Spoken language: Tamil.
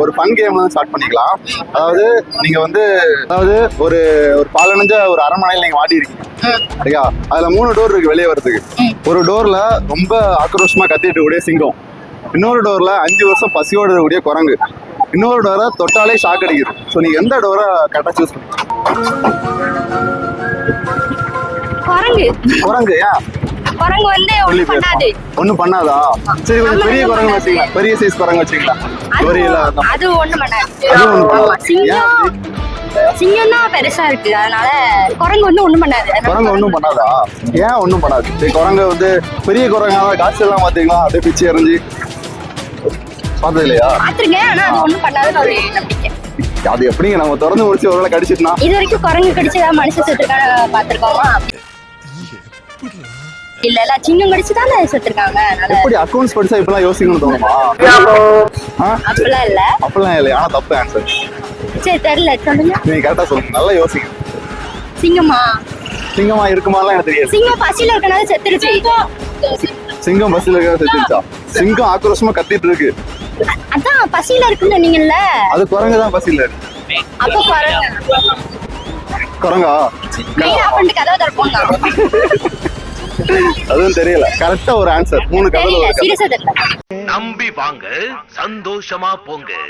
ஒரு ஃபன் கேம் வந்து ஸ்டார்ட் பண்ணிக்கலாம். அதாவது நீங்க வந்து ஒரு பாலடைஞ்ச ஒரு அரண்மனையில் நீங்க மாட்டிருக்கீங்க சரியா. அதுல 3 டோர் இருக்கு வெளியே வரதுக்கு. ஒரு டோர்ல ரொம்ப ஆக்ரோஷமா கத்திட்டு இருக்கக்கூடிய சிங்கம், இன்னொரு டோர்ல 5 வருஷம் பசியோட இருக்கக்கூடிய குரங்கு, இன்னொரு டோரை தொட்டாலே ஷாக் அடிக்குது. ஸோ நீங்க எந்த டோரை கரெக்டா சூஸ் பண்ணீங்க? குரங்கு ஏன்? குரங்கு வந்து ஒண்ணும் பண்ணாதா? சரி கொஞ்சம் பெரிய குரங்கு வச்சுக்கலாம், பெரிய சைஸ் குரங்கு வச்சுக்கலாம். அது ஒண்ணும் பண்ணாது. சிங்கம் தான் பெருசா இருக்கு, அதனால குரங்கு வந்து ஒண்ணும் பண்ணாது. குரங்கு ஒண்ணும் பண்ணாதா? ஏன் ஒண்ணும் பண்ணாது? சரி குரங்கு வந்து பெரிய குரங்காக காசு எல்லாம் பாத்தீங்களா, அப்படியே பிச்சு எறிஞ்சு பார்த்தது இல்லையா? பாத்துருக்கேன், ஆனா அது ஒண்ணும் பண்ணாதுன்னு ஒரு நம்பிக்கை. அது எப்படிங்க நம்ம திறந்து முடிச்சு ஒருவேளை கடிச்சிட்டுனா? இது வரைக்கும் குரங்கு கடிச்சதா மனுஷன் செத்துருக்காங்க பாத்துருக்கோமா? இல்ல சிங்கம் கடிச்சுதானே செத்துருக்காங்க. எப்படி அக்கௌண்ட்ஸ் படிச்சா இப்பெல்லாம் யோசிக்கணும்னு தோணுமா? அப்படிலாம் இல்ல. அப்படிலாம் இல்லையா? ஆனா தப்பு ஆன்சர். சரி தெரியல, சொல்லுங்க. நீங்க கரெக்டா சொல்லுங்க, நல்லா யோசிங்க. சிங்கமா இருக்குமாலாம் எனக்கு தெரியாது. சிங்கம் பசியில இருக்கனால செத்துருச்சு. சிங்கம் பசியில இருக்கனால செத்துருச்சா? சிங்கம் ஆக்ரோஷமா கத்திட்டு இருக்கு. அதான் பசியில இருக்குன்னு சொன்னீங்கல்ல. அது குரங்கு தான் பசியில இருக்கு. அப்ப குரங்கா? கதவை திறப்போம். அதுவும் தெரியல. கரெக்டா ஒரு ஆன்சர். 3 கதவு. சீரியஸா தெரியல. நம்பி வாங்க, சந்தோஷமா போங்க.